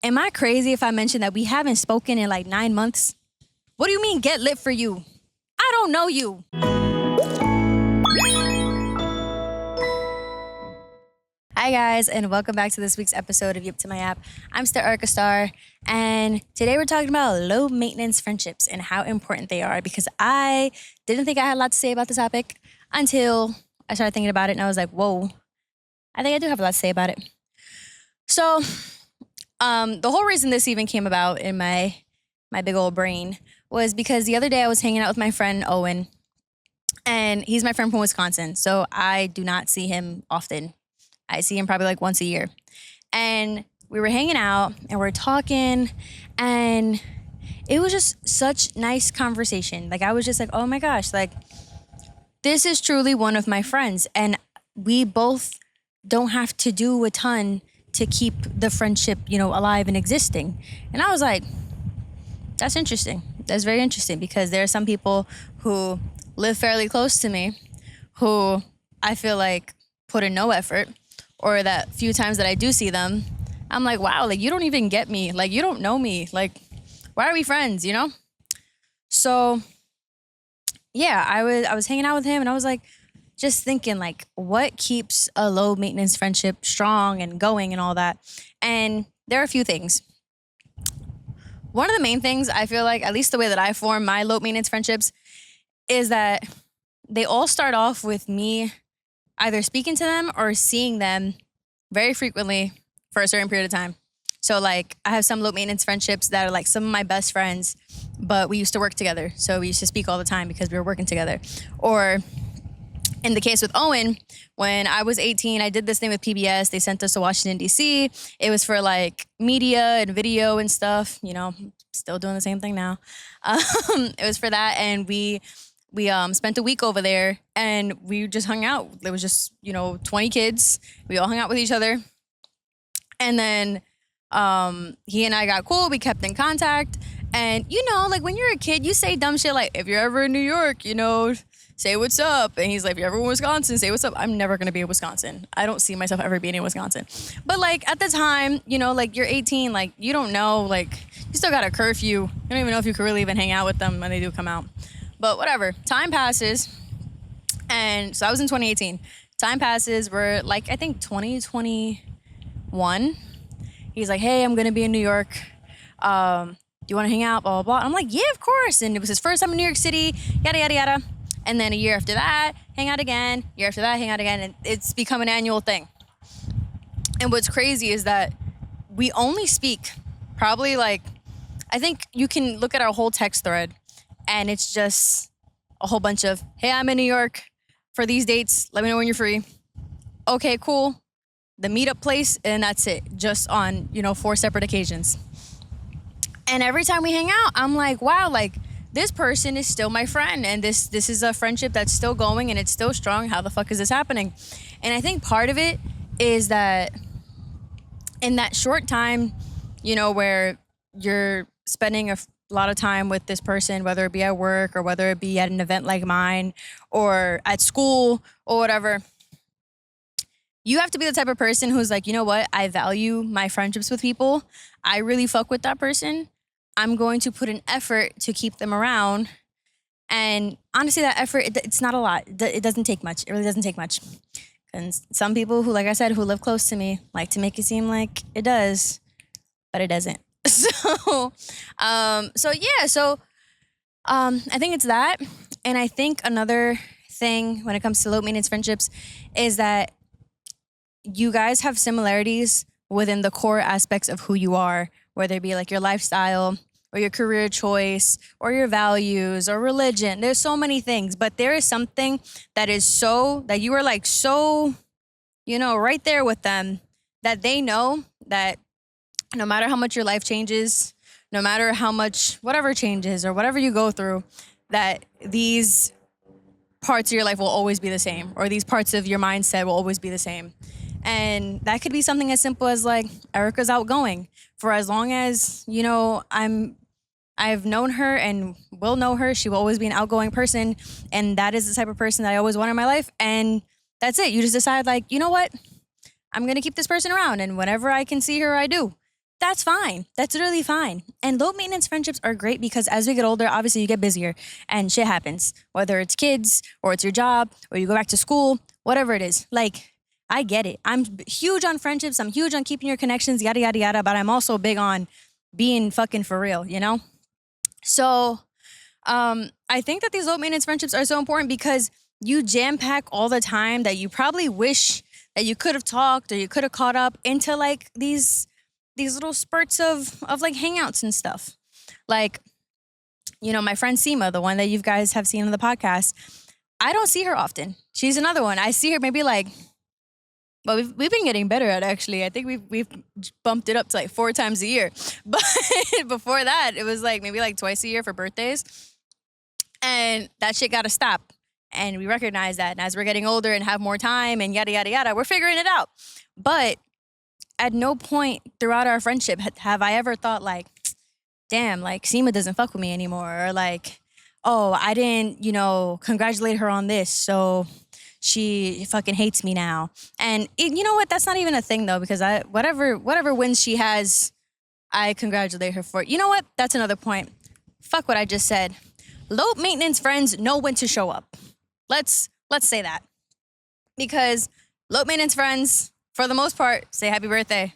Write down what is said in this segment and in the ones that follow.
Am I crazy if I mention that we haven't spoken in like 9 months? What do you mean get lit for you? I don't know you. Hi guys, and welcome back to this week's episode of Yip to My App. I'm Star Erica Star, and today we're talking about low maintenance friendships and how important they are, because I didn't think I had a lot to say about the topic until I started thinking about it, and I was like, whoa, I think I do have a lot to say about it. So, the whole reason this even came about in my big old brain was because the other day I was hanging out with my friend Owen, and he's my friend from Wisconsin, so I do not see him often. I see him probably like once a year. And we were hanging out and we're talking, and it was just such nice conversation. Like I was just like, oh my gosh, like this is truly one of my friends, and we both don't have to do a ton to keep the friendship, alive and existing. And I was like, that's interesting. That's very interesting, because there are some people who live fairly close to me who I feel like put in no effort, or that few times that I do see them, I'm like, wow, like you don't even get me. Like you don't know me. Like, why are we friends, So yeah, I was hanging out with him, and I was like, just thinking like, what keeps a low maintenance friendship strong and going and all that. And there are a few things. One of the main things I feel like, at least the way that I form my low maintenance friendships, is that they all start off with me either speaking to them or seeing them very frequently for a certain period of time. So like I have some low maintenance friendships that are like some of my best friends, but we used to work together. So we used to speak all the time because we were working together. Or in the case with Owen, when I was 18, I did this thing with PBS. They sent us to Washington, D.C. It was for like media and video and stuff, still doing the same thing now. It was for that. And we spent a week over there, and we just hung out. There was just, 20 kids. We all hung out with each other. And then he and I got cool. We kept in contact. And, like when you're a kid, you say dumb shit like, if you're ever in New York, say what's up. And he's like, if you're ever in Wisconsin, say what's up. I'm never going to be in Wisconsin. I don't see myself ever being in Wisconsin. But like at the time, like you're 18, like you don't know, like you still got a curfew. You don't even know if you could really even hang out with them when they do come out. But whatever, time passes. And so I was in 2018. Time passes. We're like, I think 2021. He's like, hey, I'm going to be in New York. Do you want to hang out? Blah, blah, blah. And I'm like, yeah, of course. And it was his first time in New York City, yada, yada, yada. And then a year after that, hang out again. Year after that, hang out again. And it's become an annual thing. And what's crazy is that we only speak probably like, I think you can look at our whole text thread, and it's just a whole bunch of, hey, I'm in New York for these dates. Let me know when you're free. Okay, cool. The meetup place, and that's it. Just on, 4 separate occasions. And every time we hang out, I'm like, wow, like this person is still my friend, and this is a friendship that's still going and it's still strong. How the fuck is this happening? And I think part of it is that in that short time, where you're spending a lot of time with this person, whether it be at work or whether it be at an event like mine or at school or whatever, you have to be the type of person who's like, you know what? I value my friendships with people. I really fuck with that person. I'm going to put an effort to keep them around. And honestly, that effort, it's not a lot. It doesn't take much. It really doesn't take much. And some people who, like I said, who live close to me like to make it seem like it does, but it doesn't. So I think it's that. And I think another thing when it comes to low maintenance friendships is that you guys have similarities within the core aspects of who you are, whether it be like your lifestyle or your career choice or your values or religion. There's so many things, but there is something that is that you are like so, right there with them, that they know that no matter how much your life changes, no matter how much whatever changes or whatever you go through, that these parts of your life will always be the same, or these parts of your mindset will always be the same. And that could be something as simple as like, Erica's outgoing. For as long as, I've known her and will know her, she will always be an outgoing person. And that is the type of person that I always want in my life. And that's it. You just decide like, you know what? I'm going to keep this person around. And whenever I can see her, I do. That's fine. That's literally fine. And low maintenance friendships are great because as we get older, obviously you get busier and shit happens, whether it's kids or it's your job or you go back to school, whatever it is. Like, I get it. I'm huge on friendships. I'm huge on keeping your connections, yada, yada, yada. But I'm also big on being fucking for real, you know? So I think that these low maintenance friendships are so important because you jam pack all the time that you probably wish that you could have talked or you could have caught up into like these little spurts of like hangouts and stuff. Like, you know, my friend Seema, the one that you guys have seen on the podcast, I don't see her often. She's another one. I see her maybe like, well, we've been getting better at it, actually. I think we've bumped it up to like 4 times a year. But before that, it was like maybe like twice a year for birthdays. And that shit got to stop. And we recognize that. And as we're getting older and have more time and yada, yada, yada, we're figuring it out. But at no point throughout our friendship have I ever thought like, damn, like Seema doesn't fuck with me anymore. Or like, oh, I didn't, you know, congratulate her on this. So she fucking hates me now. And you know what? That's not even a thing though, because whatever wins she has, I congratulate her for it. You know what? That's another point. Fuck what I just said. Low maintenance friends know when to show up. Let's say that. Because low maintenance friends, for the most part, say happy birthday.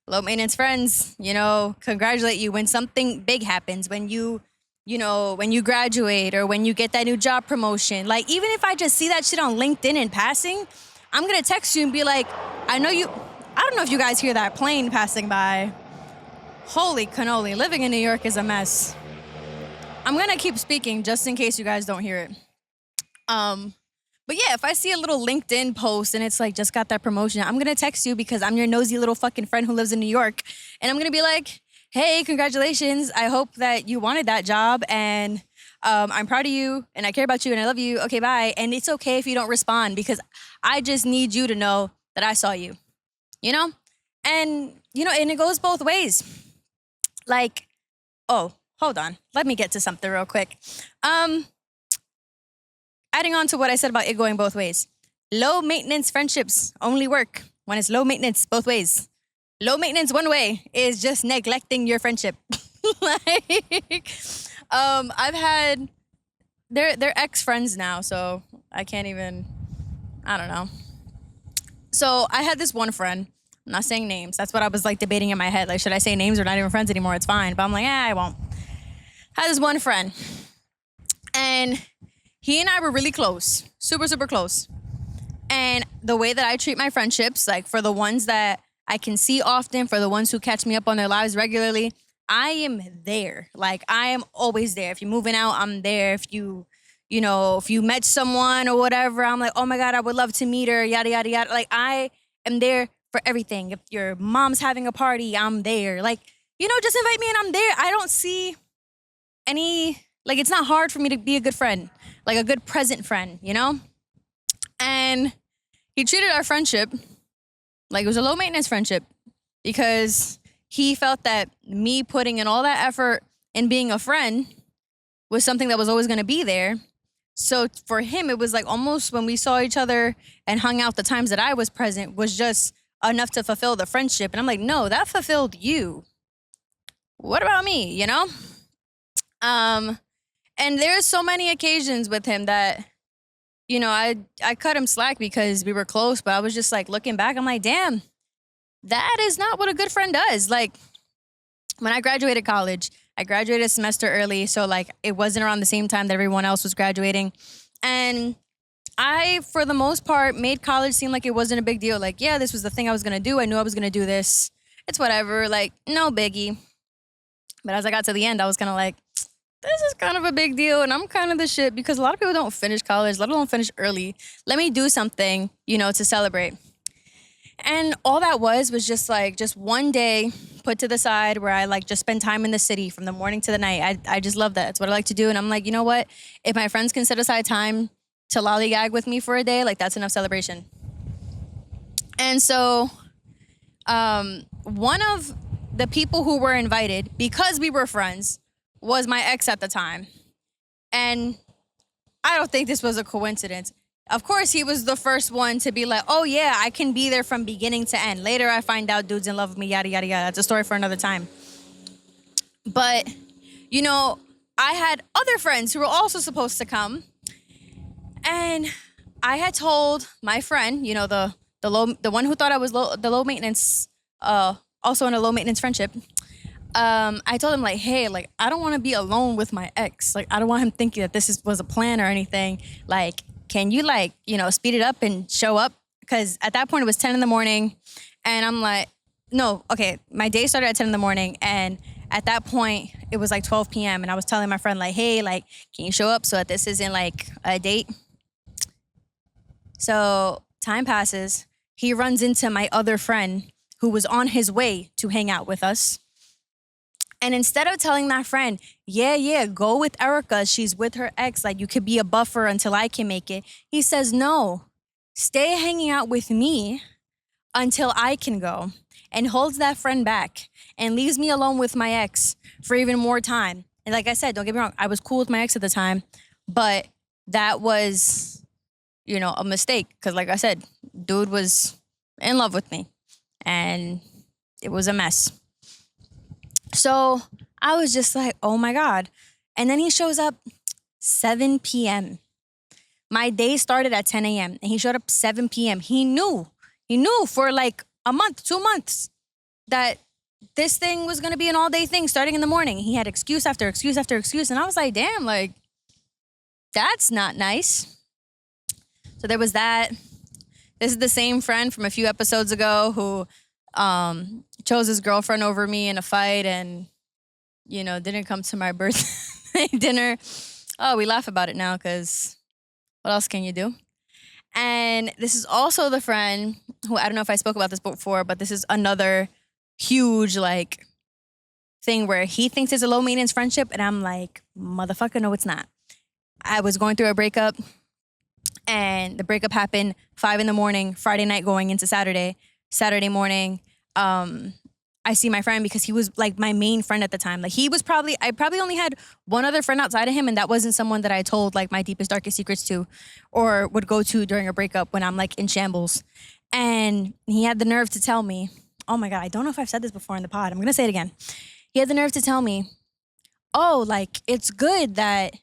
Low maintenance friends, you know, congratulate you when something big happens, when you know, when you graduate or when you get that new job promotion. Like, even if I just see that shit on LinkedIn in passing, I'm going to text you and be like, I don't know if you guys hear that plane passing by. Holy cannoli, living in New York is a mess. I'm going to keep speaking just in case you guys don't hear it. But yeah, if I see a little LinkedIn post and it's like, just got that promotion, I'm going to text you because I'm your nosy little fucking friend who lives in New York. And I'm going to be like, hey, congratulations. I hope that you wanted that job and I'm proud of you and I care about you and I love you. Okay, bye. And it's okay if you don't respond because I just need you to know that I saw you, you know? And, you know, and it goes both ways. Like, oh, hold on. Let me get to something real quick. Adding on to what I said about it going both ways. Low maintenance friendships only work when it's low maintenance both ways. Low maintenance one way is just neglecting your friendship. Like, I've had, they're ex-friends now, so I can't even, I don't know. So I had this one friend, I'm not saying names. That's what I was like debating in my head. Like, should I say names? We're not even friends anymore. It's fine. But I'm like, I won't. I had this one friend and he and I were really close, super, super close. And the way that I treat my friendships, like for the ones that I can see often, for the ones who catch me up on their lives regularly, I am there. Like, I am always there. If you're moving out, I'm there. If you know, if you met someone or whatever, I'm like, oh my God, I would love to meet her, yada, yada, yada. Like, I am there for everything. If your mom's having a party, I'm there. Like, you know, just invite me and I'm there. I don't see any, like, it's not hard for me to be a good friend, like a good present friend, you know? And he treated our friendship like it was a low maintenance friendship because he felt that me putting in all that effort in being a friend was something that was always going to be there. So for him, it was like almost when we saw each other and hung out the times that I was present was just enough to fulfill the friendship. And I'm like, no, that fulfilled you. What about me, you know? And there's so many occasions with him that, you know, I cut him slack because we were close, but I was just like looking back, I'm like, damn, that is not what a good friend does. Like, when I graduated college, I graduated a semester early, so like it wasn't around the same time that everyone else was graduating. And I, for the most part, made college seem like it wasn't a big deal. Like, yeah, this was the thing I was going to do. I knew I was going to do this. It's whatever. Like, no biggie. But as I got to the end, I was kind of like, this is kind of a big deal. And I'm kind of the shit because a lot of people don't finish college, let alone finish early. Let me do something, you know, to celebrate. And all that was just like, just one day put to the side where I like just spend time in the city from the morning to the night. I just love that. It's what I like to do. And I'm like, you know what? If my friends can set aside time to lollygag with me for a day, like that's enough celebration. And so one of the people who were invited, because we were friends, was my ex at the time. And I don't think this was a coincidence. of course, he was the first one to be like, oh, yeah, I can be there from beginning to end. Later, I find out dude's in love with me, yada, yada, yada. That's a story for another time. But, you know, I had other friends who were also supposed to come. And I had told my friend, you know, the one who thought I was low maintenance, also in a low maintenance friendship. I told him like, hey, like I don't want to be alone with my ex. Like I don't want him thinking that was a plan or anything. Like, can you like, you know, speed it up and show up? Because at that point it was 10 in the morning, and I'm like, no, okay. My day started at 10 in the morning, and at that point it was like 12 p.m. and I was telling my friend like, hey, like, can you show up so that this isn't like a date? So time passes. He runs into my other friend who was on his way to hang out with us. And instead of telling that friend, yeah, go with Erica, she's with her ex, like you could be a buffer until I can make it, he says, no, stay hanging out with me until I can go, and holds that friend back and leaves me alone with my ex for even more time. And like I said, don't get me wrong, I was cool with my ex at the time, but that was, you know, a mistake. Because like I said, dude was in love with me and it was a mess. So I was just like, oh my God. And then he shows up 7 p.m. My day started at 10 a.m. and he showed up 7 p.m. He knew for like a month, 2 months that this thing was going to be an all day thing starting in the morning. He had excuse after excuse after excuse. And I was like, damn, like, that's not nice. So there was that. This is the same friend from a few episodes ago who chose his girlfriend over me in a fight and, you know, didn't come to my birthday dinner. Oh, we laugh about it now because what else can you do? And this is also the friend who, I don't know if I spoke about this before, but this is another huge, like, thing where he thinks it's a low maintenance friendship. And I'm like, motherfucker, no, it's not. I was going through a breakup. And the breakup happened 5 a.m, Friday night going into Saturday. Saturday morning, I see my friend because he was like my main friend at the time. Like I probably only had one other friend outside of him, and that wasn't someone that I told like my deepest, darkest secrets to or would go to during a breakup when I'm like in shambles. And he had the nerve to tell me, oh my God, I don't know if I've said this before in the pod. I'm going to say it again. He had the nerve to tell me, oh, like it's good that,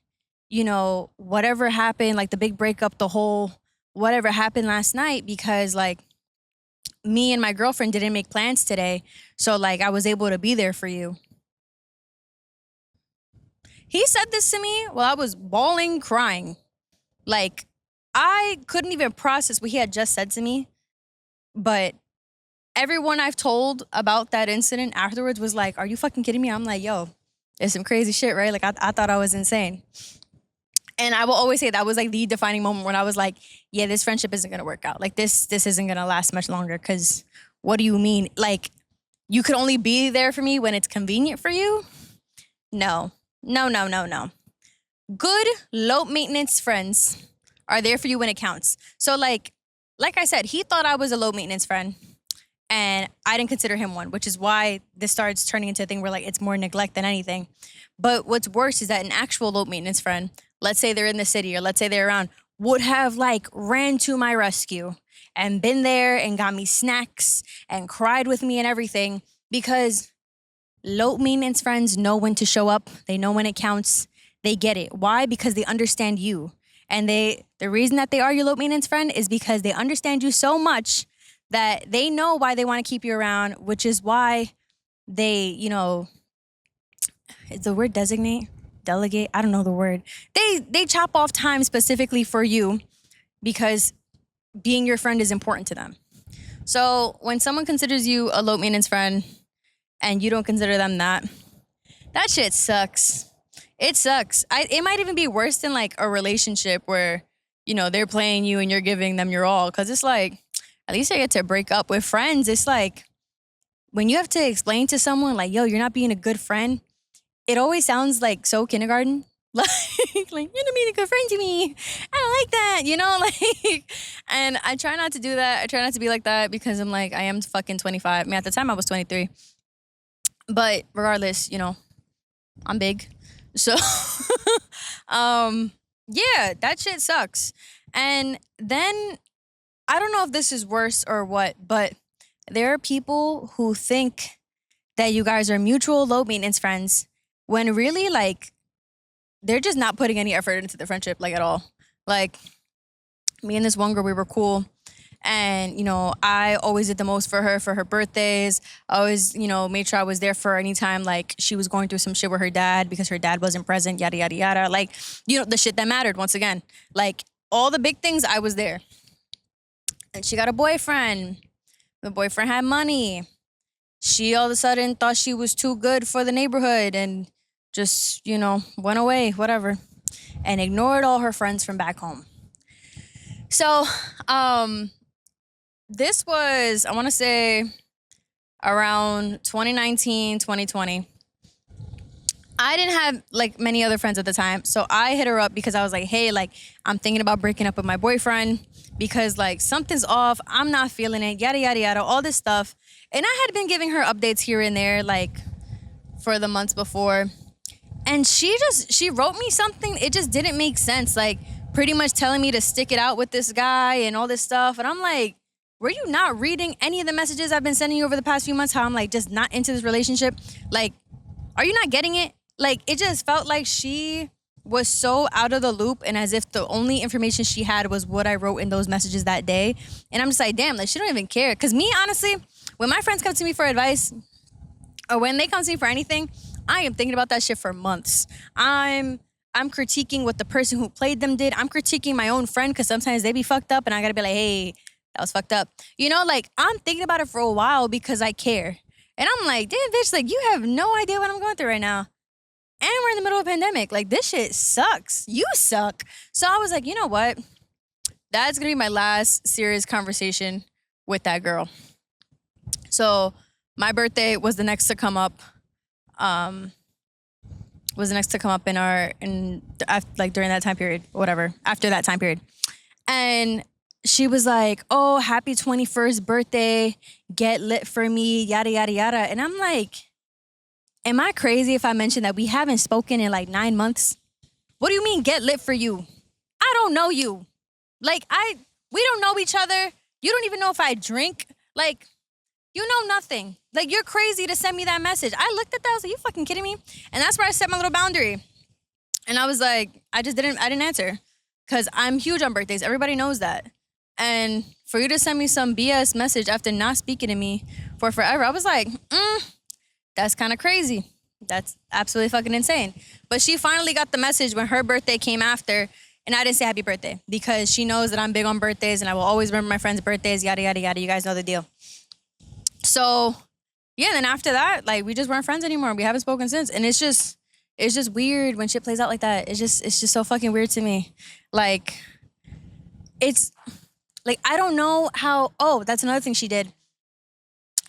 you know, whatever happened, like the big breakup, the whole whatever happened last night, because like me and my girlfriend didn't make plans today. So like I was able to be there for you. He said this to me while I was bawling, crying. Like I couldn't even process what he had just said to me. But everyone I've told about that incident afterwards was like, are you fucking kidding me? I'm like, yo, it's some crazy shit, right? Like I thought I was insane. And I will always say that was like the defining moment when I was like, yeah, this friendship isn't going to work out. Like this isn't going to last much longer. Because what do you mean? Like you could only be there for me when it's convenient for you? No. Good low maintenance friends are there for you when it counts. So like I said, he thought I was a low maintenance friend and I didn't consider him one, which is why this starts turning into a thing where like it's more neglect than anything. But what's worse is that an actual low maintenance friend, let's say they're in the city or let's say they're around, would have like ran to my rescue and been there and got me snacks and cried with me and everything, because low maintenance friends know when to show up. They know when it counts. They get it. Why? Because they understand you. And the reason that they are your low maintenance friend is because they understand you so much that they know why they want to keep you around, which is why they, you know, is the word designate? Delegate? I don't know the word. They chop off time specifically for you because being your friend is important to them. So when someone considers you a low maintenance friend and you don't consider them that shit sucks. It sucks. It might even be worse than like a relationship where, you know, they're playing you and you're giving them your all. Cause it's like, at least I get to break up with friends. It's like when you have to explain to someone like, yo, you're not being a good friend, it always sounds like so kindergarten. Like you're not being a good friend to me. I don't like that, you know, like, and I try not to do that. I try not to be like that because I'm like, I am fucking 25. I mean, at the time I was 23, but regardless, you know, I'm big. So, yeah, that shit sucks. And then I don't know if this is worse or what, but there are people who think that you guys are mutual low maintenance friends when really like they're just not putting any effort into the friendship like at all. Like me and this one girl, we were cool. And, I always did the most for her birthdays. I always, made sure I was there for her anytime like she was going through some shit with her dad because her dad wasn't present, yada, yada, yada. Like, the shit that mattered once again. Like all the big things, I was there. And she got a boyfriend. The boyfriend had money. She all of a sudden thought she was too good for the neighborhood and just, went away, whatever. And ignored all her friends from back home. So, this was, I want to say, around 2019, 2020. I didn't have like many other friends at the time. So I hit her up because I was like, hey, like, I'm thinking about breaking up with my boyfriend because like something's off. I'm not feeling it, yada, yada, yada, all this stuff. And I had been giving her updates here and there, like for the months before. And she wrote me something. It just didn't make sense. Like pretty much telling me to stick it out with this guy and all this stuff. And I'm like, were you not reading any of the messages I've been sending you over the past few months? How I'm like just not into this relationship? Like, are you not getting it? Like, it just felt like she was so out of the loop and as if the only information she had was what I wrote in those messages that day. And I'm just like, damn, like she don't even care. Cause me, honestly, when my friends come to me for advice or when they come to me for anything, I am thinking about that shit for months. I'm critiquing what the person who played them did. I'm critiquing my own friend because sometimes they be fucked up and I gotta be like, hey, that was fucked up. Like I'm thinking about it for a while because I care. And I'm like, damn, bitch, like you have no idea what I'm going through right now. And we're in the middle of a pandemic. Like this shit sucks. You suck. So I was like, you know what? That's gonna be my last serious conversation with that girl. So my birthday was the next to come up. Like during that time period, whatever, after that time period. And she was like, oh, happy 21st birthday, get lit for me, yada, yada, yada. And I'm like, am I crazy if I mention that we haven't spoken in like 9 months? What do you mean get lit for you? I don't know you. Like we don't know each other. You don't even know if I drink. Like, you know nothing. Like, you're crazy to send me that message. I looked at that, I was like, you fucking kidding me? And that's where I set my little boundary. And I was like, I didn't answer. Because I'm huge on birthdays. Everybody knows that. And for you to send me some BS message after not speaking to me for forever, I was like, that's kind of crazy. That's absolutely fucking insane. But she finally got the message when her birthday came after, and I didn't say happy birthday because she knows that I'm big on birthdays and I will always remember my friends' birthdays, yada, yada, yada. You guys know the deal. So, yeah, then after that, like, we just weren't friends anymore. We haven't spoken since. And it's just weird when shit plays out like that. It's just so fucking weird to me. Like, it's, like, I don't know how, oh, that's another thing she did.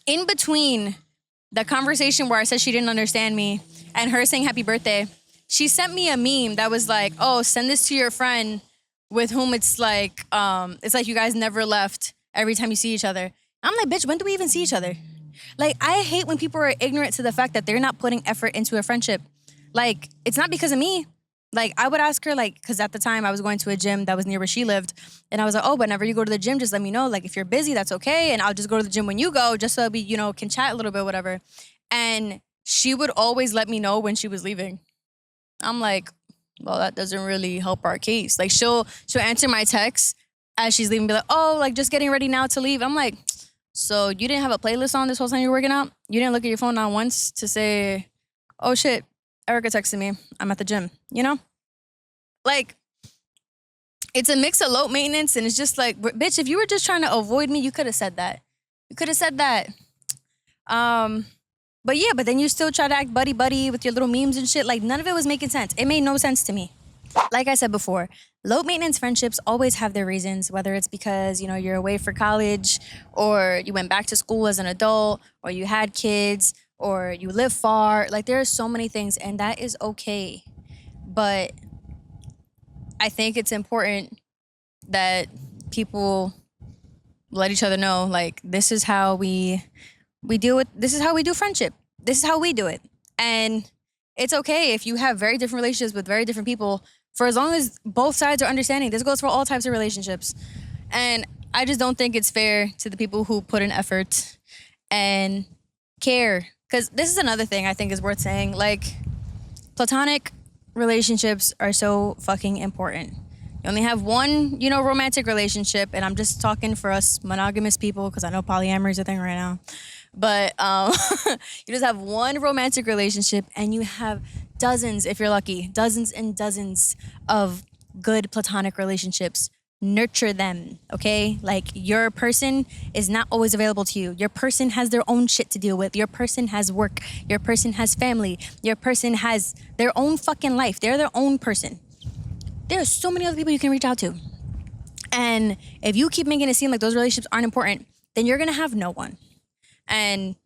In between the conversation where I said she didn't understand me and her saying happy birthday, she sent me a meme that was like, oh, send this to your friend with whom it's like you guys never left every time you see each other. I'm like, bitch, when do we even see each other? Like, I hate when people are ignorant to the fact that they're not putting effort into a friendship. Like, it's not because of me. Like, I would ask her, like, because at the time I was going to a gym that was near where she lived. And I was like, oh, whenever you go to the gym, just let me know. Like, if you're busy, that's okay. And I'll just go to the gym when you go, just so we, can chat a little bit, whatever. And she would always let me know when she was leaving. I'm like, well, that doesn't really help our case. Like, she'll answer my texts as she's leaving, be like, oh, like, just getting ready now to leave. I'm like, so you didn't have a playlist on this whole time you were working out? You didn't look at your phone not once to say, oh, shit, Erica texted me. I'm at the gym, Like, it's a mix of low maintenance, and it's just like, bitch, if you were just trying to avoid me, you could have said that. But then you still try to act buddy-buddy with your little memes and shit. Like, none of it was making sense. It made no sense to me. Like I said before, low maintenance friendships always have their reasons, whether it's because, you're away for college, or you went back to school as an adult, or you had kids, or you live far. Like, there are so many things, and that is okay. But I think it's important that people let each other know, like, this is how we deal with, this is how we do friendship. This is how we do it. And it's okay if you have very different relationships with very different people for as long as both sides are understanding. This goes for all types of relationships. And I just don't think it's fair to the people who put in effort and care. Because this is another thing I think is worth saying. Like, platonic relationships are so fucking important. You only have one, romantic relationship, and I'm just talking for us monogamous people because I know polyamory is a thing right now. But you just have one romantic relationship, and you have dozens, if you're lucky, dozens and dozens of good platonic relationships. Nurture them, okay? Like, your person is not always available to you. Your person has their own shit to deal with. Your person has work. Your person has family. Your person has their own fucking life. They're their own person. There are so many other people you can reach out to. And if you keep making it seem like those relationships aren't important, then you're gonna have no one. And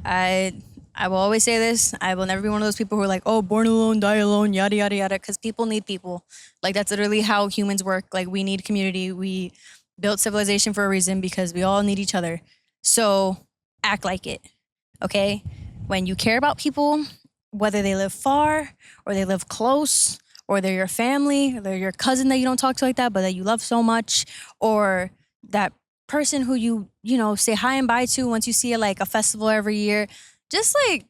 I will always say this. I will never be one of those people who are like, oh, born alone, die alone, yada, yada, yada. Because people need people. Like, that's literally how humans work. Like, we need community. We built civilization for a reason because we all need each other. So act like it, okay? When you care about people, whether they live far or they live close, or they're your family, or they're your cousin that you don't talk to like that, but that you love so much, or that person who you say hi and bye to once you see like a festival every year, just like,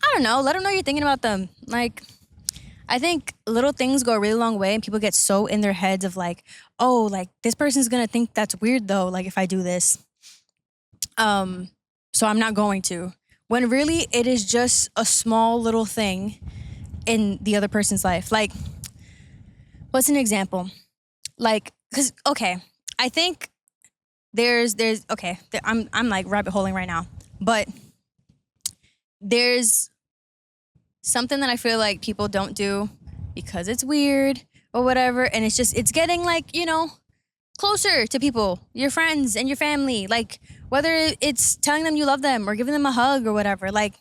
I don't know, let them know you're thinking about them. Like, I think little things go a really long way, and people get so in their heads of like, oh, like this person's gonna think that's weird though, like if I do this. So I'm not going to. When really it is just a small little thing in the other person's life. Like, what's an example? Like, cause okay, I think there's okay, I'm like rabbit holing right now, but there's something that I feel like people don't do because it's weird or whatever, and it's getting like, closer to people, your friends and your family. Like, whether it's telling them you love them or giving them a hug or whatever. Like,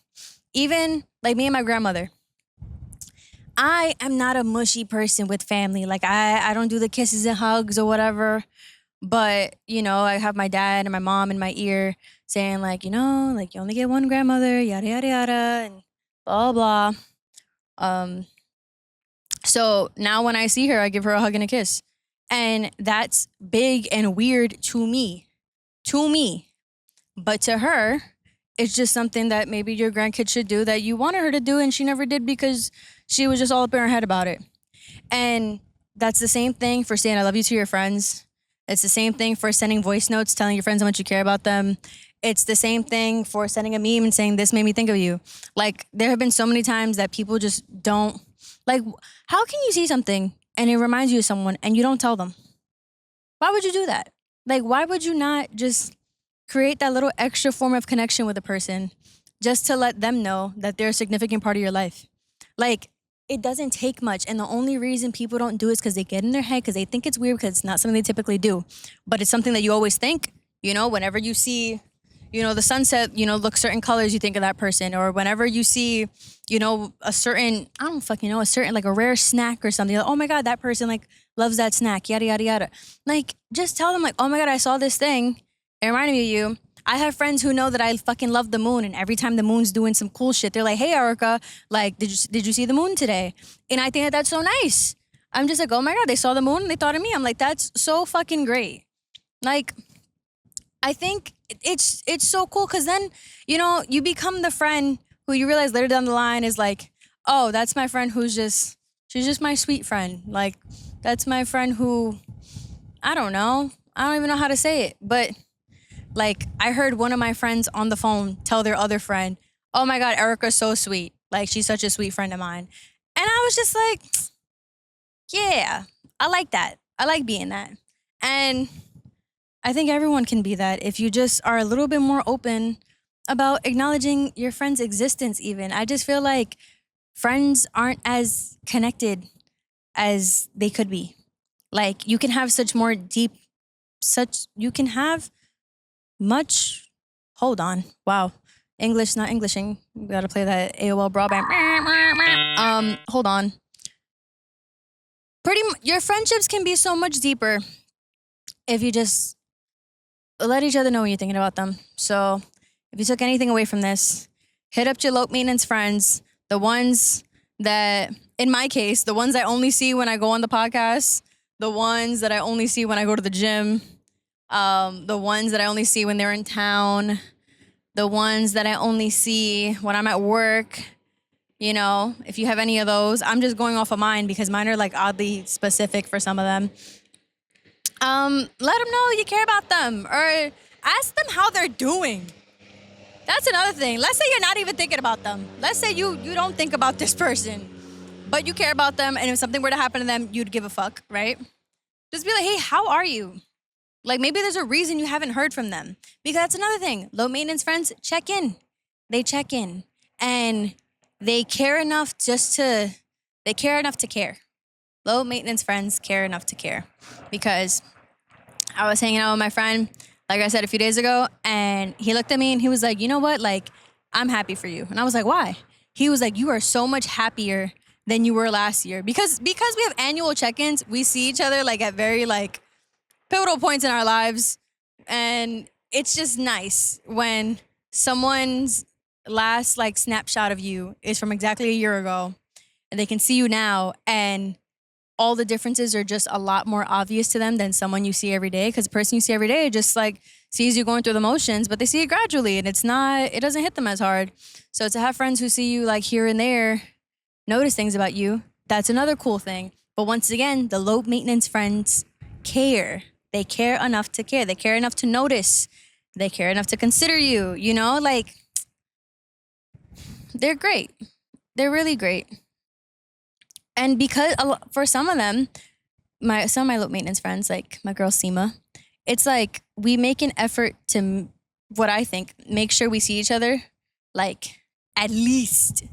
even like me and my grandmother, I am not a mushy person with family. Like, I don't do the kisses and hugs or whatever. But, I have my dad and my mom in my ear saying like, like you only get one grandmother, yada, yada, yada, and blah, blah. So now when I see her, I give her a hug and a kiss. And that's big and weird to me. But to her, it's just something that maybe your grandkid should do that you wanted her to do and she never did because she was just all up in her head about it. And that's the same thing for saying I love you to your friends. It's the same thing for sending voice notes, telling your friends how much you care about them. It's the same thing for sending a meme and saying, this made me think of you. Like, there have been so many times that people just don't, like, how can you see something and it reminds you of someone and you don't tell them? Why would you do that? Like, why would you not just create that little extra form of connection with a person just to let them know that they're a significant part of your life? Like, it doesn't take much. And the only reason people don't do it is because they get in their head, because they think it's weird, because it's not something they typically do. But it's something that you always think, whenever you see, the sunset, look certain colors, you think of that person. Or whenever you see, a certain, I don't fucking know, a certain, like a rare snack or something. Like, oh my God, that person like loves that snack, yada, yada, yada. Like, just tell them like, oh my God, I saw this thing. It reminded me of you. I have friends who know that I fucking love the moon, and every time the moon's doing some cool shit, they're like, hey, Erica, like, did you see the moon today? And I think that's so nice. I'm just like, oh my God, they saw the moon and they thought of me. I'm like, that's so fucking great. Like, I think it's so cool because then, you become the friend who you realize later down the line is like, oh, that's my friend she's just my sweet friend. Like, that's my friend who, I don't know. I don't even know how to say it, but like, I heard one of my friends on the phone tell their other friend, oh my God, Erica's so sweet. Like, she's such a sweet friend of mine. And I was just like, yeah, I like that. I like being that. And I think everyone can be that if you just are a little bit more open about acknowledging your friend's existence even. I just feel like friends aren't as connected as they could be. Like, you can have you can have much, hold on, wow, English not Englishing, we gotta play that AOL broadband. Hold on. Your friendships can be so much deeper if you just let each other know when you're thinking about them. So if you took anything away from this, hit up your low maintenance friends, the ones that, in my case, the ones I only see when I go on the podcast, the ones that I only see when I go to the gym, the ones that I only see when they're in town, the ones that I only see when I'm at work. You know, if you have any of those, I'm just going off of mine because mine are like oddly specific for some of them. Let them know you care about them or ask them how they're doing. That's another thing. Let's say you're not even thinking about them. Let's say you don't think about this person, but you care about them, and if something were to happen to them, you'd give a fuck, right? Just be like, hey, how are you? Like, maybe there's a reason you haven't heard from them. Because that's another thing. Low maintenance friends check in. They check in. And they care enough they care enough to care. Low maintenance friends care enough to care. Because I was hanging out with my friend, like I said a few days ago, and he looked at me and he was like, you know what? Like, I'm happy for you. And I was like, why? He was like, you are so much happier than you were last year. Because we have annual check-ins, we see each other like at very like pivotal points in our lives. And it's just nice when someone's last like snapshot of you is from exactly a year ago and they can see you now and all the differences are just a lot more obvious to them than someone you see every day. Because the person you see every day just like sees you going through the motions, but they see it gradually and it doesn't hit them as hard. So to have friends who see you like here and there, notice things about you, that's another cool thing. But once again, the low maintenance friends care. They care enough to care. They care enough to notice. They care enough to consider you, you know, like they're great. They're really great. And because for some of them, some of my low maintenance friends, like my girl Seema, it's like we make an effort to, what I think, make sure we see each other like at least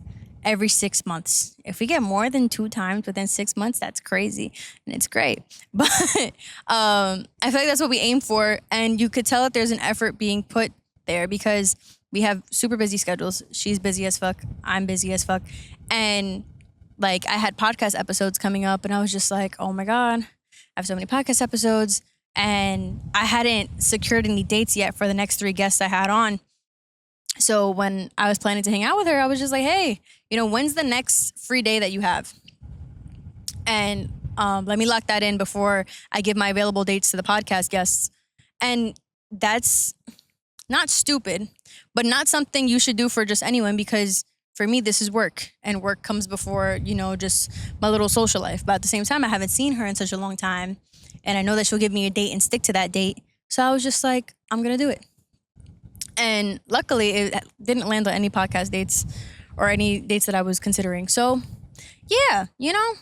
every 6 months. If we get more than 2 times within 6 months, that's crazy and it's great. But I feel like that's what we aim for. And you could tell that there's an effort being put there because we have super busy schedules. She's busy as fuck. I'm busy as fuck. And like I had podcast episodes coming up and I was just like, oh my God, I have so many podcast episodes. And I hadn't secured any dates yet for the next 3 guests I had on. So when I was planning to hang out with her, I was just like, hey, you know, when's the next free day that you have? And let me lock that in before I give my available dates to the podcast guests. And that's not stupid, but not something you should do for just anyone because for me, this is work and work comes before, you know, just my little social life. But at the same time, I haven't seen her in such a long time and I know that she'll give me a date and stick to that date. So I was just like, I'm going to do it. And luckily, it didn't land on any podcast dates or any dates that I was considering. So, yeah, you know,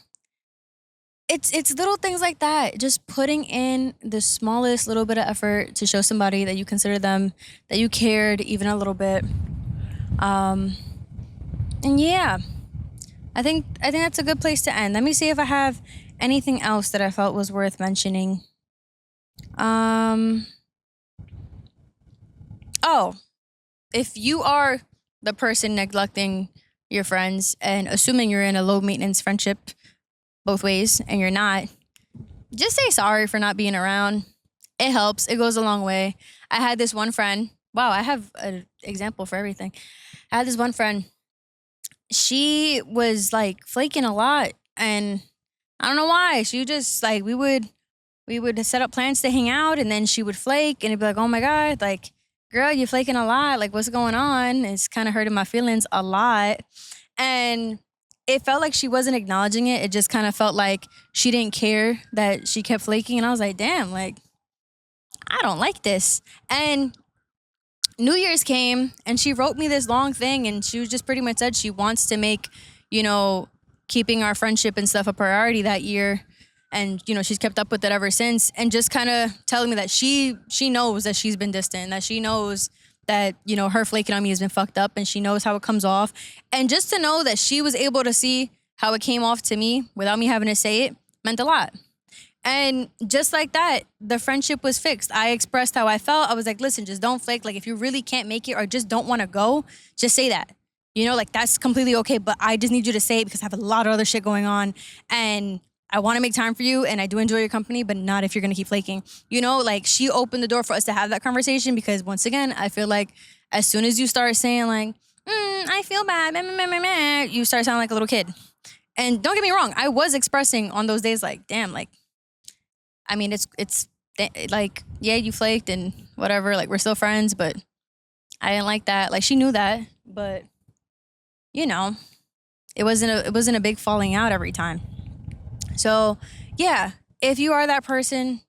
it's little things like that. Just putting in the smallest little bit of effort to show somebody that you consider them, that you cared even a little bit. And yeah, I think that's a good place to end. Let me see if I have anything else that I felt was worth mentioning. Oh, if you are the person neglecting your friends and assuming you're in a low maintenance friendship both ways and you're not, just say sorry for not being around. It helps. It goes a long way. I had this one friend. Wow, I have an example for everything. I had this one friend. She was like flaking a lot and I don't know why. She just like we would set up plans to hang out and then she would flake and it'd be like, oh my God, like, girl, you're flaking a lot. Like, what's going on? It's kind of hurting my feelings a lot. And it felt like she wasn't acknowledging it. It just kind of felt like she didn't care that she kept flaking. And I was like, damn, like, I don't like this. And New Year's came and she wrote me this long thing and she was just pretty much said she wants to make, you know, keeping our friendship and stuff a priority that year. And, you know, she's kept up with it ever since and just kind of telling me that she knows that she's been distant, that she knows that, you know, her flaking on me has been fucked up and she knows how it comes off. And just to know that she was able to see how it came off to me without me having to say it meant a lot. And just like that, the friendship was fixed. I expressed how I felt. I was like, listen, just don't flake. Like, if you really can't make it or just don't want to go, just say that. You know, like, that's completely okay. But I just need you to say it because I have a lot of other shit going on. And I want to make time for you and I do enjoy your company, but not if you're going to keep flaking. You know, like, she opened the door for us to have that conversation because, once again, I feel like as soon as you start saying, like, I feel bad, you start sounding like a little kid. And don't get me wrong, I was expressing on those days like, damn, like, I mean, like, yeah, you flaked and whatever, like we're still friends, but I didn't like that. Like she knew that, but you know, it wasn't a big falling out every time. So yeah, if you are that person,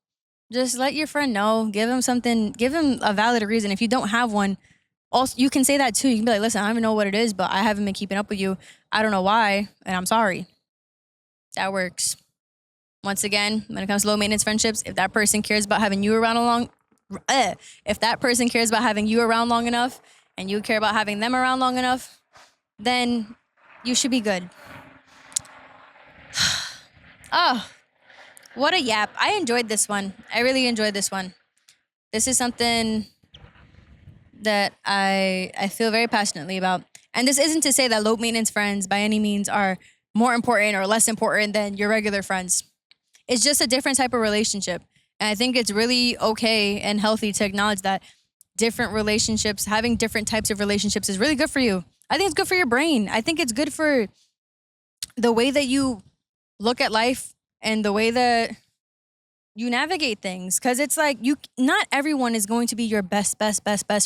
just let your friend know. Give him something. Give him a valid reason. If you don't have one, also you can say that too. You can be like, listen, I don't even know what it is, but I haven't been keeping up with you. I don't know why, and I'm sorry. That works. Once again, when it comes to low maintenance friendships, if that person cares about having you around if that person cares about having you around long enough, and you care about having them around long enough, then you should be good. Oh, what a yap. I enjoyed this one. I really enjoyed this one. This is something that I feel very passionately about. And this isn't to say that low maintenance friends by any means are more important or less important than your regular friends. It's just a different type of relationship. And I think it's really okay and healthy to acknowledge that different relationships, having different types of relationships is really good for you. I think it's good for your brain. I think it's good for the way that you look at life and the way that you navigate things, because it's like not everyone is going to be your best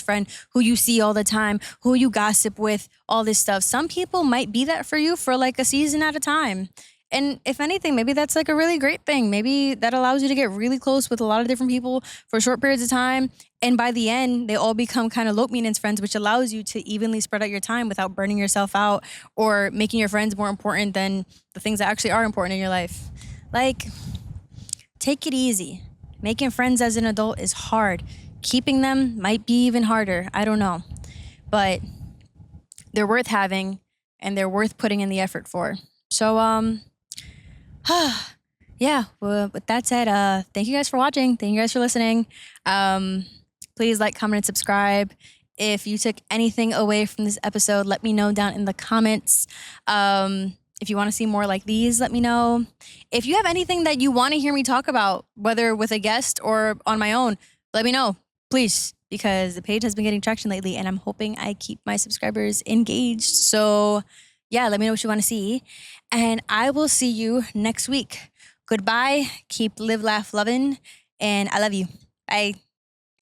friend who you see all the time, who you gossip with, all this stuff. Some people might be that for you for like a season at a time. And if anything, maybe that's like a really great thing. Maybe that allows you to get really close with a lot of different people for short periods of time. And by the end, they all become kind of low maintenance friends, which allows you to evenly spread out your time without burning yourself out or making your friends more important than the things that actually are important in your life. Like, take it easy. Making friends as an adult is hard. Keeping them might be even harder. I don't know. But they're worth having and they're worth putting in the effort for. So, yeah, well, with that said, thank you guys for watching. Thank you guys for listening. Please like, comment, and subscribe. If you took anything away from this episode, let me know down in the comments. If you want to see more like these, let me know. If you have anything that you want to hear me talk about, whether with a guest or on my own, let me know, please, because the page has been getting traction lately and I'm hoping I keep my subscribers engaged. So yeah, let me know what you want to see. And I will see you next week. Goodbye. Keep live, laugh, loving. And I love you. Bye.